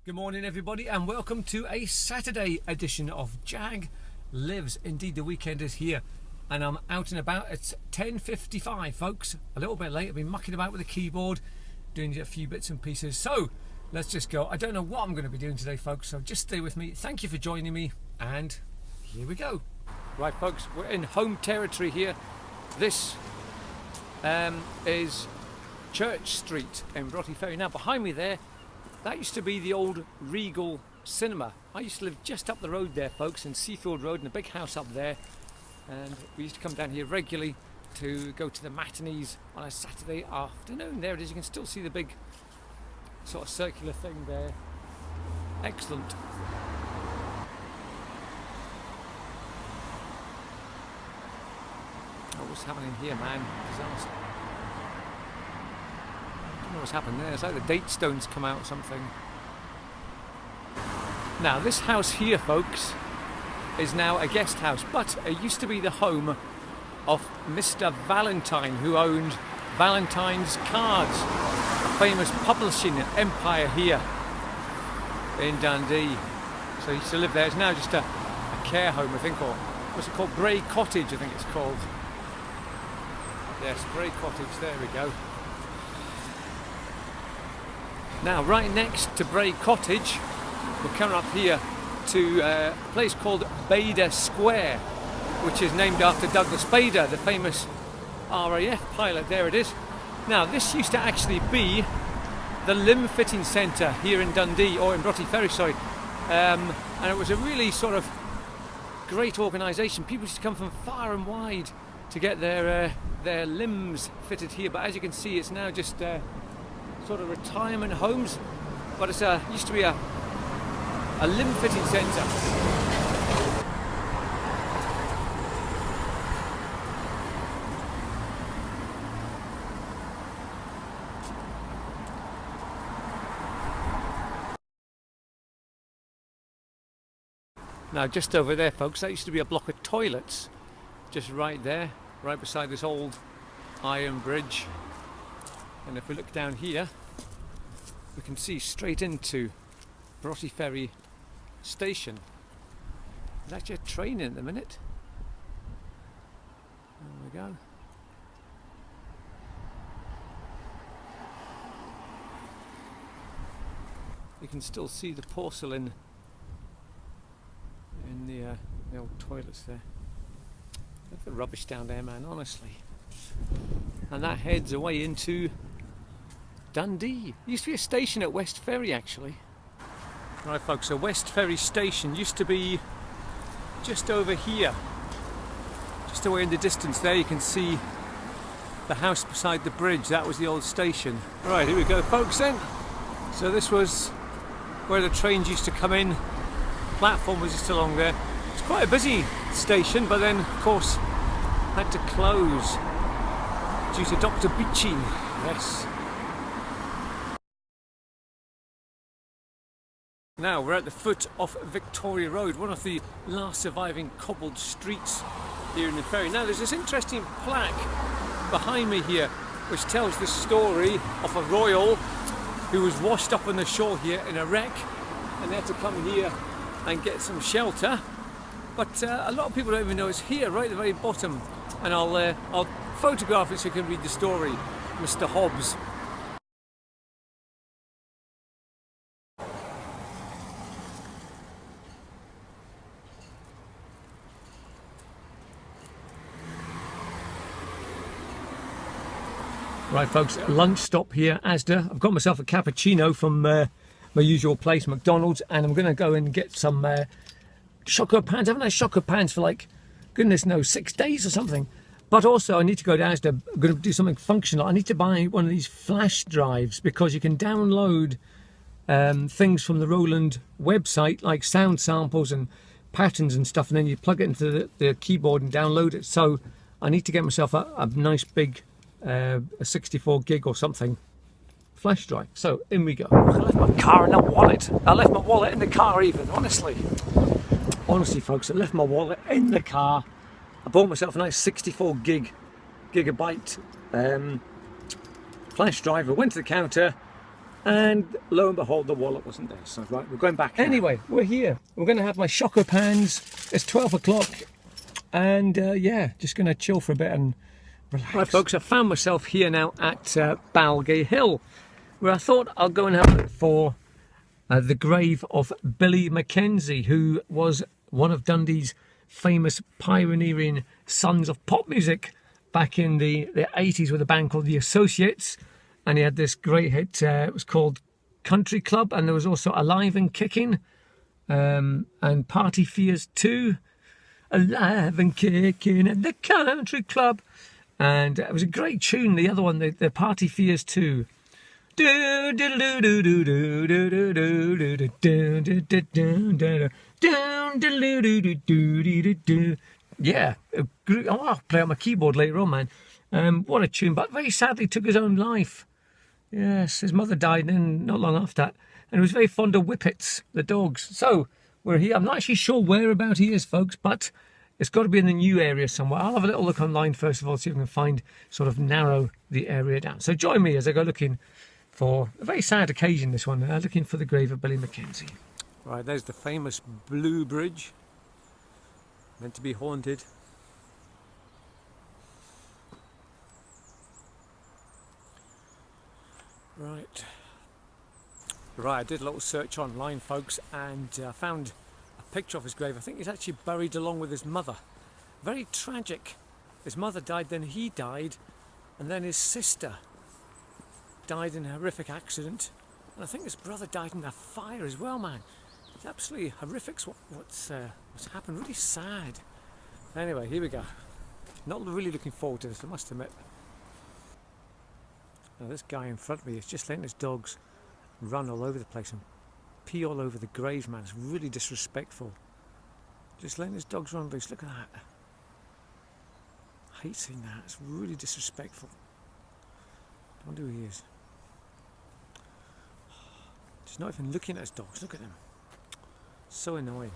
Good morning everybody and welcome to a Saturday edition of Jag Lives. Indeed, the weekend is here and I'm out and about. It's 10:55 folks, a little bit late. I've been mucking about with the keyboard, doing a few bits and pieces. So let's just go. I don't know what I'm going to be doing today folks, so just stay with me. Thank you for joining me and here we go. Right folks, we're in home territory here. This is Church Street in Broughty, Ferry. Now behind me there, that used to be the old Regal cinema. I used to live just up the road there folks, in Seafield Road, in a big house up there, and we used to come down here regularly to go to the matinees on a Saturday afternoon. There it is, you can still see the big sort of circular thing there. Excellent. Oh, what's happening here, man? Disaster. I don't know what's happened there. It's like the date stones come out or something. Now this house here folks is now a guest house, but it used to be the home of Mr. Valentine, who owned Valentine's Cards, a famous publishing empire here in Dundee. So he used to live there. It's now just a care home, I think, or what's it called? Bray Cottage, I think it's called. Yes, Bray Cottage, there we go. Now, right next to Bray Cottage, we're coming up here to a place called Bader Square, which is named after Douglas Bader, the famous RAF pilot. There it is. Now, this used to actually be the limb fitting centre here in Dundee, or in Broughty Ferry, sorry. And it was a really sort of great organisation. People used to come from far and wide to get their limbs fitted here. But as you can see, it's now just sort of retirement homes, but it's used to be a limb fitting centre. Now just over there folks, that used to be a block of toilets, just right there, right beside this old iron bridge. And if we look down here, we can see straight into Broughty Ferry station. There's actually a train in a minute. There we go. You can still see the porcelain in the old toilets there. Look at the rubbish down there, man, honestly. And that heads away into Dundee. There used to be a station at West Ferry actually. Right folks, so West Ferry station used to be just over here. Just away in the distance there you can see the house beside the bridge. That was the old station. Right, here we go folks then. So this was where the trains used to come in. Platform was just along there. It's quite a busy station, but then of course had to close due to Dr. Beaching. Yes. Now we're at the foot of Victoria Road, one of the last surviving cobbled streets here in the Ferry. Now there's this interesting plaque behind me here which tells the story of a royal who was washed up on the shore here in a wreck and they had to come here and get some shelter. But a lot of people don't even know it's here, right at the very bottom. And I'll photograph it so you can read the story. Mr. Hobbs. Right folks, lunch stop here, Asda. I've got myself a cappuccino from my usual place, McDonald's, and I'm going to go and get some choco pans. I haven't had choco pans for like, goodness knows, 6 days or something. But also I need to go to Asda. I'm going to do something functional. I need to buy one of these flash drives because you can download things from the Roland website, like sound samples and patterns and stuff, and then you plug it into the keyboard and download it. So I need to get myself a nice big a 64 gig or something flash drive. So in we go. I left my car in a wallet. I left my wallet in the car even, honestly folks, I left my wallet in the car. I bought myself a nice 64 gigabyte flash drive. I went to the counter, And lo and behold, the wallet wasn't there. So right, we're going back. Anyway, we're here. We're going to have my shocker pans. It's 12 o'clock. And yeah, just going to chill for a bit and relax. Right, folks, I found myself here now at Balgay Hill, where I thought I'll go and have a look for the grave of Billy Mackenzie, who was one of Dundee's famous pioneering sons of pop music back in the 80s with a band called The Associates. And he had this great hit, it was called Country Club, and there was also Alive and Kicking, and Party Fears 2, Alive and Kicking at the Country Club. And it was a great tune, the other one, the Party Fears 2. Yeah, I'll play on my keyboard later on, man. What a tune, but very sadly took his own life. Yes, his mother died not long after that, and he was very fond of whippets, the dogs. So we're here. I'm not actually sure whereabout he is, folks, but it's got to be in the new area somewhere. I'll have a little look online first of all, see if I can find, sort of narrow the area down. So join me as I go looking for a very sad occasion, this one, looking for the grave of Billy Mackenzie. Right, there's the famous Blue Bridge, meant to be haunted. Right, I did a little search online, folks, and found a picture of his grave. I think he's actually buried along with his mother. Very tragic. His mother died, then he died, and then his sister died in a horrific accident. And I think his brother died in a fire as well, man. It's absolutely horrific what's happened, really sad. Anyway, here we go. Not really looking forward to this, I must admit. Now, this guy in front of me is just letting his dogs run all over the place and pee all over the grave, man. It's really disrespectful. Just letting his dogs run loose. Look at that. I hate seeing that. It's really disrespectful. I wonder who he is. He's not even looking at his dogs. Look at them. So annoying.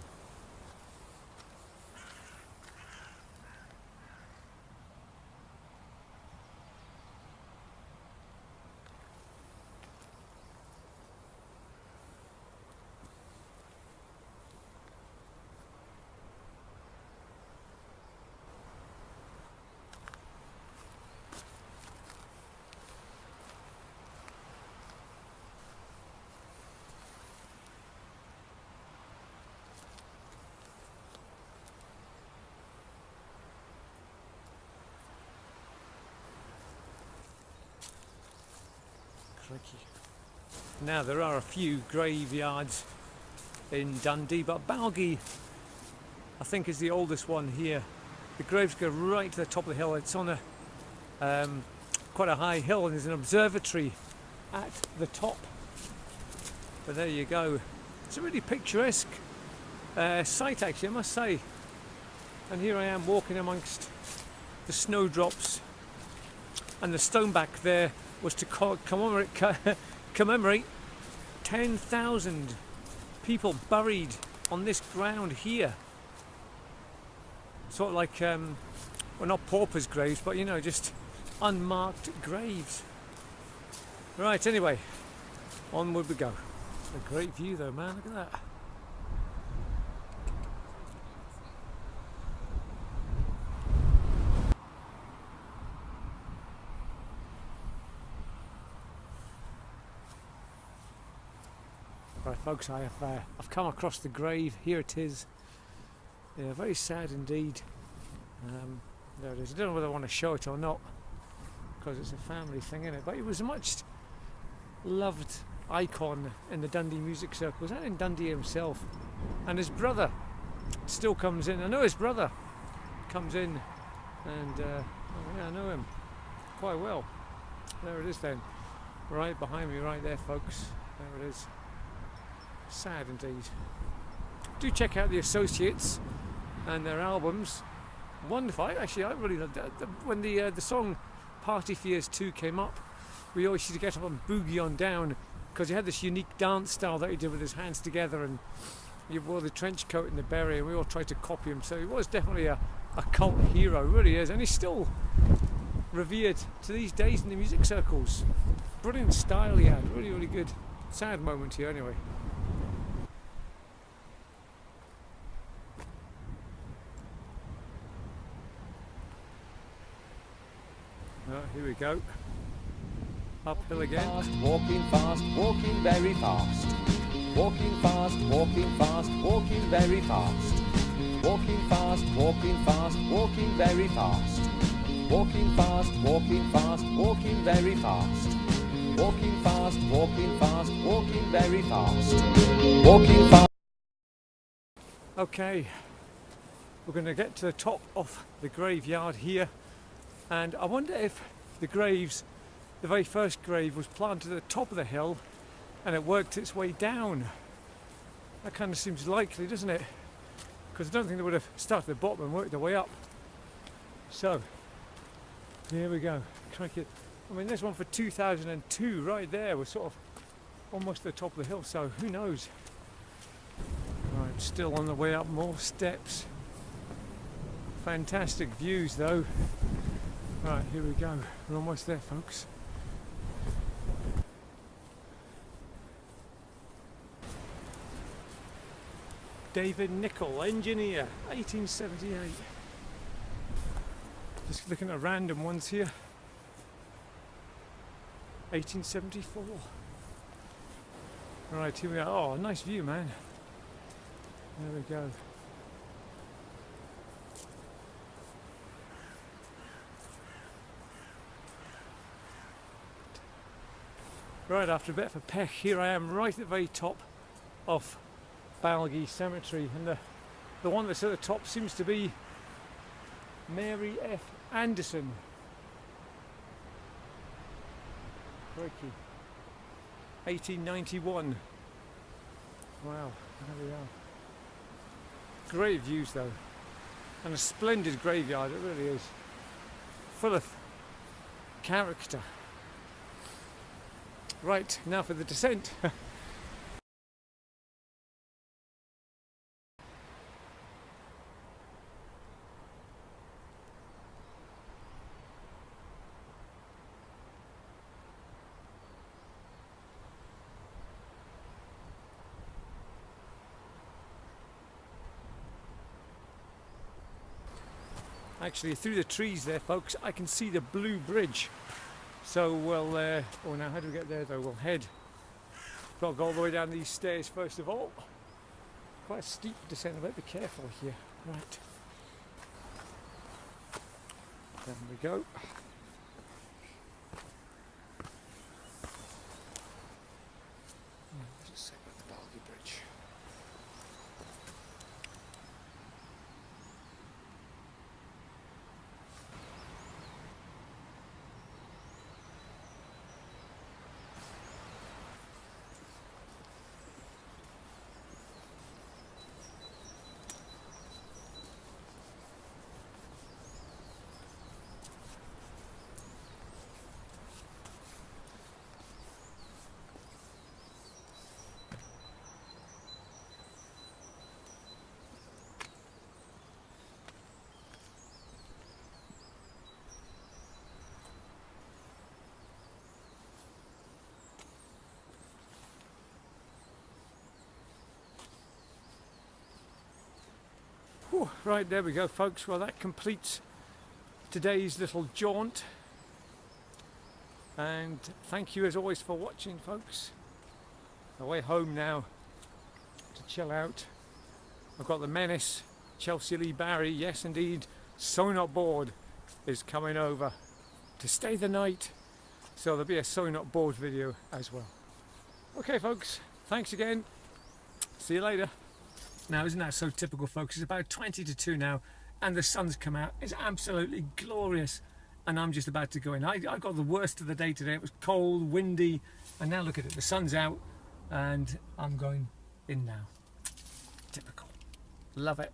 Now, there are a few graveyards in Dundee, but Balgay, I think, is the oldest one here. The graves go right to the top of the hill. It's on a quite a high hill, and there's an observatory at the top. But there you go. It's a really picturesque sight, actually, I must say. And here I am walking amongst the snowdrops, and the stone back there was to commemorate 10,000 people buried on this ground here. Sort of like, well, not paupers' graves, but, you know, just unmarked graves. Right, anyway, onward we go. It's a great view though, man, look at that. Right, folks, I've come across the grave. Here it is. Yeah, very sad indeed. There it is. I don't know whether I want to show it or not, because it's a family thing, isn't it? But it was a much loved icon in the Dundee music circles and in Dundee himself. And his brother still comes in. I know his brother comes in, and oh yeah, I know him quite well. There it is then, right behind me, right there, folks. There it is. Sad indeed. Do check out the Associates and their albums. Wonderful. Actually, I really loved that. When the song Party Fears 2 came up, we always used to get up and boogie on down, because he had this unique dance style that he did with his hands together, and he wore the trench coat and the beret, and we all tried to copy him. So he was definitely a cult hero, really is, and he's still revered to these days in the music circles. brilliant style he had, really, really good. Sad moment here anyway. Oh, here we go. Uphill again. Fast, walking very fast. Walking fast, walking fast, walking very fast. Walking fast, walking fast, walking very fast. Walking fast, walking fast, walking very fast. Walking fast, walking fast, walking very fast. Walking fast. Okay, we're going to get to the top of the graveyard here, and I wonder if the graves, the very first grave was planted at the top of the hill and it worked its way down. That kind of seems likely, doesn't it? Because I don't think they would have started at the bottom and worked their way up. So, here we go. Crikey. I mean, this one for 2002 right there was sort of almost at the top of the hill, so who knows? Right, still on the way up, more steps. Fantastic views though. Right, here we go. We're almost there, folks. David Nicol, engineer, 1878. Just looking at random ones here. 1874. Right, here we are. Oh, nice view, man. There we go. Right, after a bit of a peck, here I am right at the very top of Balgay Cemetery, and the one that's at the top seems to be Mary F. Anderson. Crikey. 1891. Wow, there we are. Great views though, and a splendid graveyard, it really is. Full of character. Right, now for the descent. Actually, through the trees there, folks, I can see the blue bridge. So we'll, oh, now how do we get there though? We'll head, got to go all the way down these stairs first of all. Quite a steep descent, I better be careful here. Right. There we go. Just say about the Balgay Bridge. Whew, right, there we go, folks. Well, that completes today's little jaunt, and thank you as always for watching, folks. Away home now to chill out. I've got the menace, Chelsea Lee Barry, yes indeed, So Not Bored is coming over to stay the night, so there'll be a So Not Bored video as well. Okay folks, thanks again, see you later. Now, isn't that so typical, folks? It's about 20 to 2 now, and the sun's come out. It's absolutely glorious, and I'm just about to go in. I got the worst of the day today. It was cold, windy, and now look at it. The sun's out, and I'm going in now. Typical. Love it.